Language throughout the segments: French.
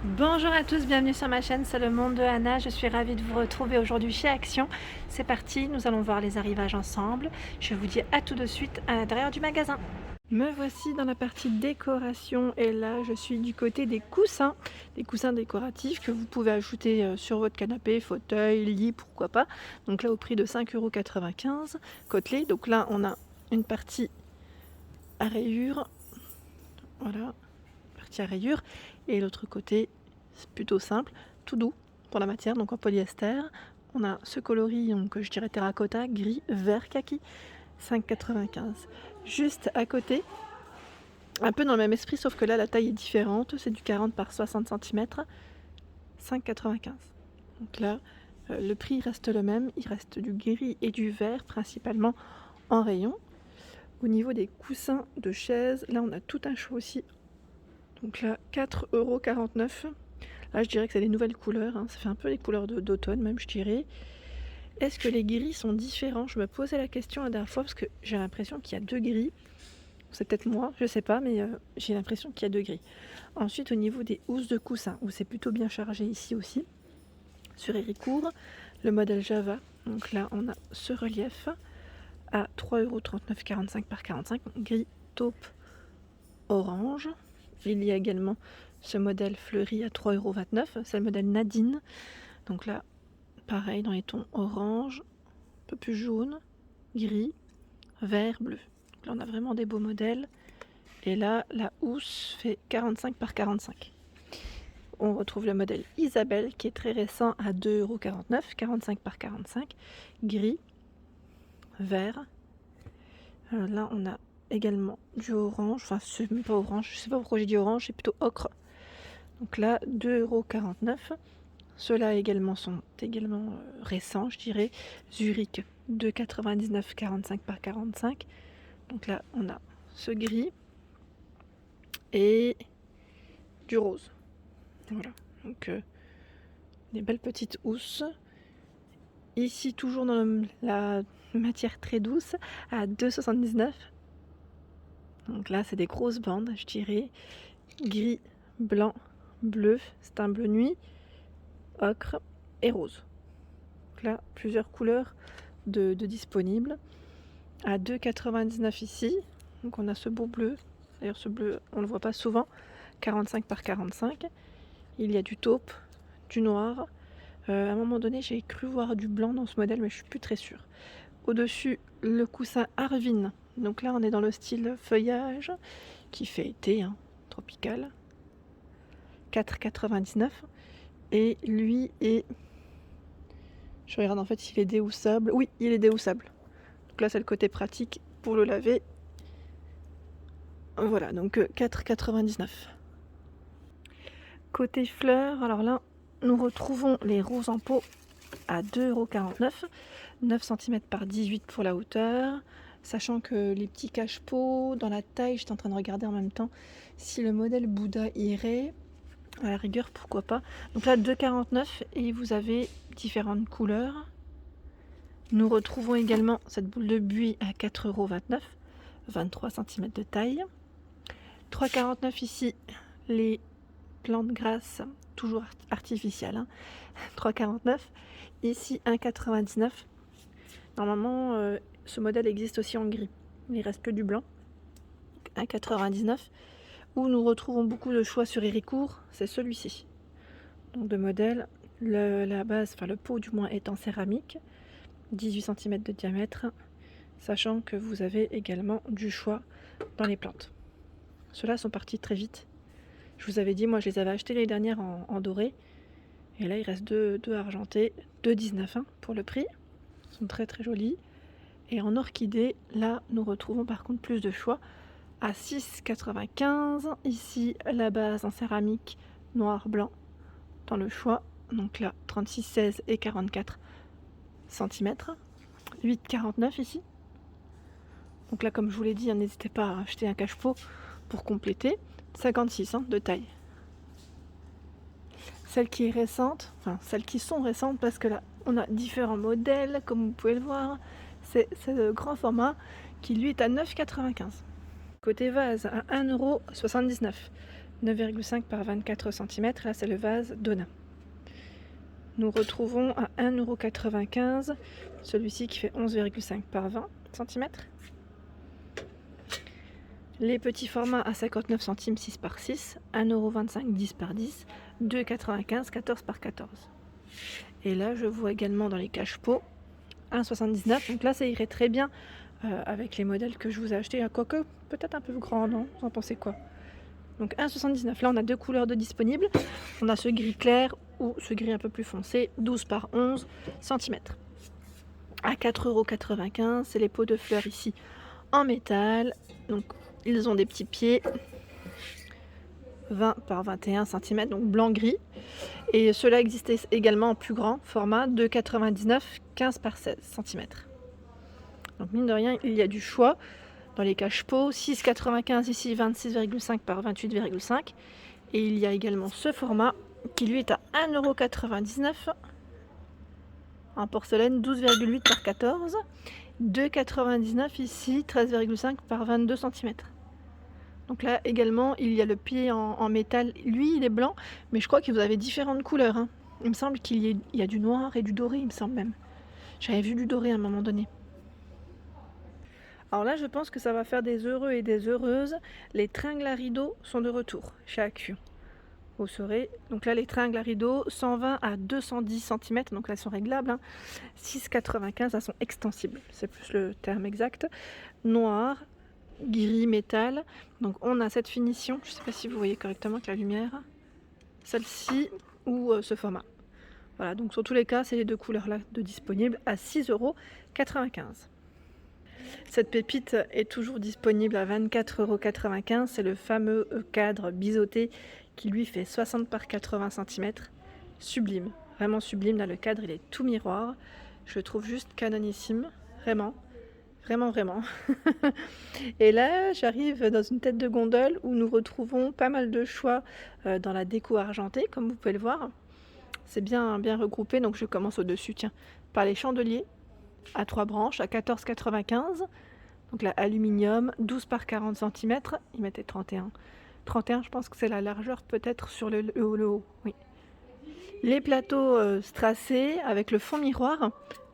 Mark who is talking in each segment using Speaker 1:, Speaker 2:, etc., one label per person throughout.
Speaker 1: Bonjour à tous, bienvenue sur ma chaîne, c'est le monde de Anna. Je suis ravie de vous retrouver aujourd'hui chez Action. C'est parti, nous allons voir les arrivages ensemble. Je vous dis à tout de suite à l'intérieur du magasin. Me voici dans la partie décoration et là je suis du côté des coussins décoratifs que vous pouvez ajouter sur votre canapé, fauteuil, lit, pourquoi pas. Donc là au prix de 5,95 €, côtelé. Donc là on a une partie à rayures, voilà, partie à rayures, et l'autre côté c'est plutôt simple, tout doux pour la matière, donc en polyester. On a ce coloris, donc je dirais terracotta, gris, vert, kaki, 5,95 €. Juste à côté, un peu dans le même esprit, sauf que là la taille est différente, c'est du 40 par 60 cm, 5,95 €. Donc là, le prix reste le même, il reste du gris et du vert principalement en rayon. Au niveau des coussins de chaise, là on a tout un choix aussi. Donc là, 4,49 €. Là, je dirais que c'est les nouvelles couleurs, hein. Ça fait un peu les couleurs d'automne même, je dirais. Est-ce que les gris sont différents? Je me posais la question la dernière fois parce que j'ai l'impression qu'il y a 2 gris. C'est peut-être moi, je sais pas, mais j'ai l'impression qu'il y a 2 gris. Ensuite, au niveau des housses de coussin, où c'est plutôt bien chargé ici aussi, sur Héricourt, le modèle Java. Donc là, on a ce relief à 3,39 € 45 par 45, gris, taupe, orange. Il y a également ce modèle fleuri à 3,29 €, c'est le modèle Nadine. Donc là, pareil, dans les tons orange, un peu plus jaune, gris, vert, bleu. Donc là, on a vraiment des beaux modèles. Et là, la housse fait 45 par 45. On retrouve le modèle Isabelle qui est très récent à 2,49 €, 45 par 45, gris, vert. Là, on a également du orange, enfin, c'est même pas orange, je sais pas pourquoi j'ai dit orange, c'est plutôt ocre. Donc là, 2,49 €. Ceux-là également sont également récents, je dirais. Zurich, 2,99 €, 45 par 45. Donc là, on a ce gris et du rose. Voilà. Donc des belles petites housses. Ici, toujours dans la matière très douce, à 2,79 €. Donc là, c'est des grosses bandes, je dirais. Gris, blanc, bleu, c'est un bleu nuit, ocre et rose. Donc là, plusieurs couleurs de disponibles. À 2,99 € ici. Donc on a ce beau bleu. D'ailleurs, ce bleu, on le voit pas souvent. 45 par 45. Il y a du taupe, du noir. À un moment donné, j'ai cru voir du blanc dans ce modèle, mais je suis plus très sûre. Au-dessus, le coussin Arvin. Donc là, on est dans le style feuillage qui fait été, hein, tropical. 4,99 €. Et lui est... Je regarde en fait s'il est déhoussable. Oui, il est déhoussable. Donc là, c'est le côté pratique pour le laver. Voilà, donc 4,99 €. Côté fleurs, alors là, nous retrouvons les roses en pot à 2,49 €, 9 cm par 18 pour la hauteur. Sachant que les petits cache-pots dans la taille, j'étais en train de regarder en même temps si le modèle Bouddha irait. À la rigueur, pourquoi pas. Donc là, 2,49 € et vous avez différentes couleurs. Nous retrouvons également cette boule de buis à 4,29 €, 23 cm de taille. 3,49 € ici, les plantes grasses, toujours artificielles, hein. 3,49 €. Ici, 1,99 €. Normalement, ce modèle existe aussi en gris. Il reste que du blanc. 1,99 €. Où nous retrouvons beaucoup de choix sur Héricourt, c'est celui-ci. Donc de modèle, la base, enfin le pot du moins est en céramique, 18 cm de diamètre, sachant que vous avez également du choix dans les plantes. Ceux-là sont partis très vite. Je vous avais dit, moi je les avais achetés l'année dernière en doré. Et là il reste deux argentés, 2,19 € pour le prix. Ils sont très très jolis. Et en orchidée, là nous retrouvons par contre plus de choix à 6,95 €. Ici la base en céramique noir blanc dans le choix. Donc là 36, 16 et 44 cm. 8,49 € ici. Donc là comme je vous l'ai dit, hein, n'hésitez pas à acheter un cache-pot pour compléter. 56 de taille. Celle qui est récente, enfin celles qui sont récentes, parce que là on a différents modèles comme vous pouvez le voir. C'est le grand format qui lui est à 9,95 €. Côté vase à 1,79 €, 9,5 par 24 cm. Là, c'est le vase Donna. Nous retrouvons à 1,95 € celui-ci qui fait 11,5 par 20 cm. Les petits formats à 59 centimes 6 par 6, 1,25 € 10 par 10, 2,95 14 par 14. Et là, je vois également dans les cache-pots 1,79. Donc là, ça irait très bien avec les modèles que je vous ai achetés. Quoique, peut-être un peu grand, non? Vous en pensez quoi? Donc 1,79. Là, on a deux couleurs de disponibles. On a ce gris clair ou ce gris un peu plus foncé, 12 par 11 cm. À 4,95 €, c'est les pots de fleurs ici en métal. Donc, ils ont des petits pieds, 20 par 21 cm, donc blanc-gris. Et cela existait également en plus grand format, 2,99 €, 15 par 16 cm. Donc mine de rien, il y a du choix dans les cache-pots. 6,95 ici, 26,5 par 28,5. Et il y a également ce format qui lui est à 1,99 € en porcelaine, 12,8 par 14. 2,99 ici, 13,5 par 22 cm. Donc là également, il y a le pied en métal. Lui, il est blanc, mais je crois que vous avez différentes couleurs, hein. Il me semble qu'il y a du noir et du doré, il me semble même. J'avais vu du doré à un moment donné. Alors là, je pense que ça va faire des heureux et des heureuses. Les tringles à rideaux sont de retour chez Action. Vous saurez. Donc là, les tringles à rideaux, 120 à 210 cm, donc là, elles sont réglables, hein. 6,95, elles sont extensibles, c'est plus le terme exact. Noir, gris, métal. Donc on a cette finition, je ne sais pas si vous voyez correctement avec la lumière, celle-ci ou ce format. Voilà, donc sur tous les cas, c'est les deux couleurs-là de disponibles à 6,95 €. Cette pépite est toujours disponible à 24,95 €. C'est le fameux cadre biseauté qui lui fait 60 par 80 cm. Sublime, vraiment sublime. Là, le cadre, il est tout miroir. Je le trouve juste canonissime, vraiment. Vraiment, vraiment. Et là, j'arrive dans une tête de gondole où nous retrouvons pas mal de choix dans la déco argentée, comme vous pouvez le voir. C'est bien, bien regroupé, donc je commence au-dessus, tiens, par les chandeliers à 3 branches, à 14,95 €. Donc là, aluminium, 12 par 40 cm, il mettait 31. 31, je pense que c'est la largeur peut-être sur le haut, oui. Les plateaux strassés avec le fond miroir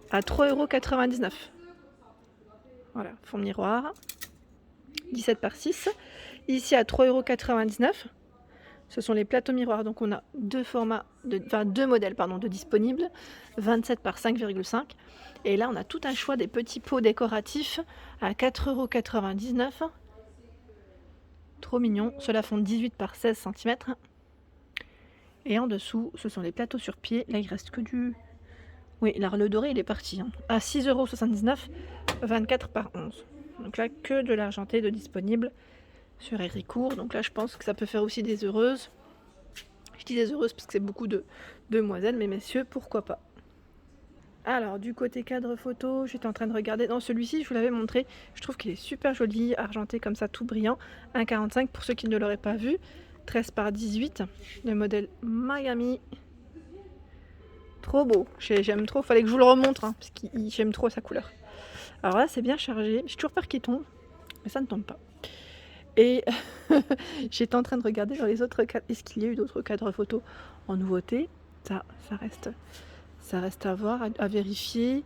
Speaker 1: à 3,99 €. Voilà, fond miroir, 17 par 6. Ici à 3,99 €. Ce sont les plateaux miroirs, donc on a deux modèles de disponibles, 27 par 5,5. Et là, on a tout un choix des petits pots décoratifs à 4,99 €. Trop mignon. Ceux-là font 18 par 16 cm. Et en dessous, ce sont les plateaux sur pied. Là, il reste que du... Oui, là, le doré, il est parti, hein. À 6,79 €, 24 par 11. Donc là, que de l'argenté de disponible sur Héricourt. Donc là, je pense que ça peut faire aussi des heureuses. Je dis des heureuses parce que c'est beaucoup de demoiselles, mais messieurs, pourquoi pas. Alors, du côté cadre photo, j'étais en train de regarder. Dans celui-ci, je vous l'avais montré. Je trouve qu'il est super joli, argenté comme ça, tout brillant. 1,45 pour ceux qui ne l'auraient pas vu. 13 par 18. Le modèle Miami. Trop beau. J'aime trop. Fallait que je vous le remontre, hein, parce que j'aime trop sa couleur. Alors là, c'est bien chargé. J'ai toujours peur qu'il tombe, mais ça ne tombe pas. Et j'étais en train de regarder dans les autres cadres. Est-ce qu'il y a eu d'autres cadres photos en nouveauté? Ça reste à voir, à vérifier.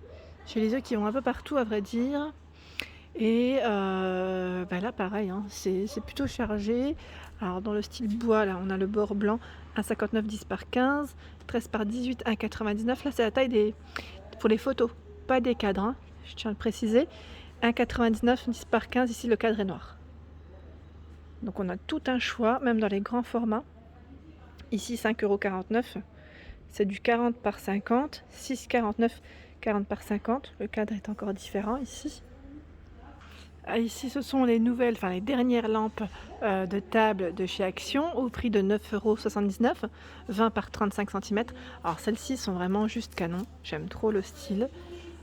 Speaker 1: J'ai les yeux qui vont un peu partout, à vrai dire. Et là, pareil, hein, c'est plutôt chargé. Alors, dans le style bois, là, on a le bord blanc, 1,59 10 par 15, 13 par 18, 1,99. Là, c'est la taille pour les photos, pas des cadres, hein, je tiens à le préciser. 1,99 10 par 15, ici, le cadre est noir. Donc, on a tout un choix, même dans les grands formats. Ici, 5,49 €. C'est du 40 par 50, 6,49, 40 par 50. Le cadre est encore différent ici. Ici, ce sont les dernières lampes de table de chez Action au prix de 9,79 €, 20 par 35 cm. Alors celles-ci sont vraiment juste canon. J'aime trop le style.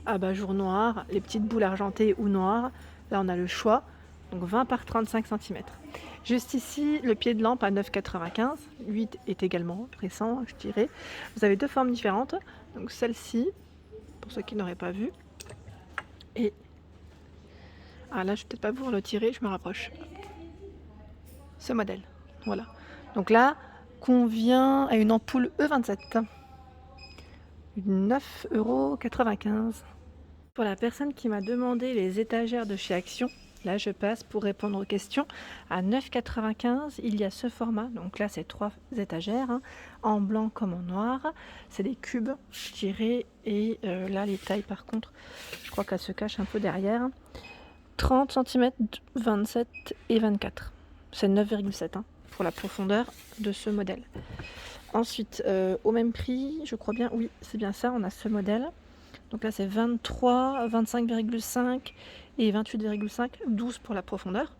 Speaker 1: Abat-jour noir, les petites boules argentées ou noires. Là, on a le choix. Donc 20 par 35 cm. Juste ici, le pied de lampe à 9,95 €. Lui est également récent, je dirais. Vous avez deux formes différentes. Donc celle-ci, pour ceux qui n'auraient pas vu. Et là, je ne vais peut-être pas vous le tirer, je me rapproche. Ce modèle, voilà. Donc là, convient à une ampoule E27. 9,95 €. Pour la personne qui m'a demandé les étagères de chez Action, là je passe pour répondre aux questions. À 9,95 €, il y a ce format. Donc là c'est 3 étagères, hein, en blanc comme en noir. C'est des cubes, je dirais. Et là les tailles par contre, je crois qu'elles se cachent un peu derrière. 30 cm, 27 et 24. C'est 9,7 pour la profondeur de ce modèle. Ensuite, au même prix, je crois bien, oui, c'est bien ça, on a ce modèle. Donc là, c'est 23, 25,5 et 28,5, 12 pour la profondeur.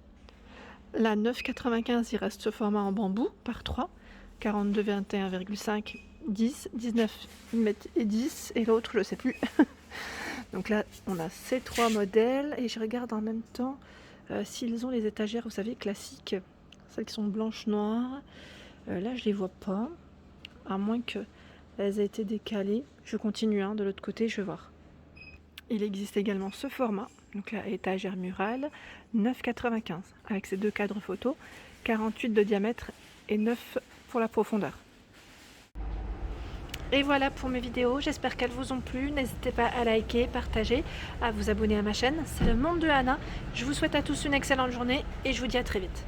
Speaker 1: Là, 9,95, il reste ce format en bambou par 3, 42, 21,5, 10, 19 et 10, et l'autre, je ne sais plus. Donc là, on a ces 3 modèles, et je regarde en même temps s'ils ont les étagères, vous savez, classiques, celles qui sont blanches, noires. Là, je les vois pas. À moins qu'elles aient été décalées. Je continue, de l'autre côté, je vais voir. Il existe également ce format, donc la étagère murale, 9,95 avec ces 2 cadres photos, 48 de diamètre et 9 pour la profondeur. Et voilà pour mes vidéos, j'espère qu'elles vous ont plu. N'hésitez pas à liker, partager, à vous abonner à ma chaîne. C'est le monde de Anna. Je vous souhaite à tous une excellente journée et je vous dis à très vite.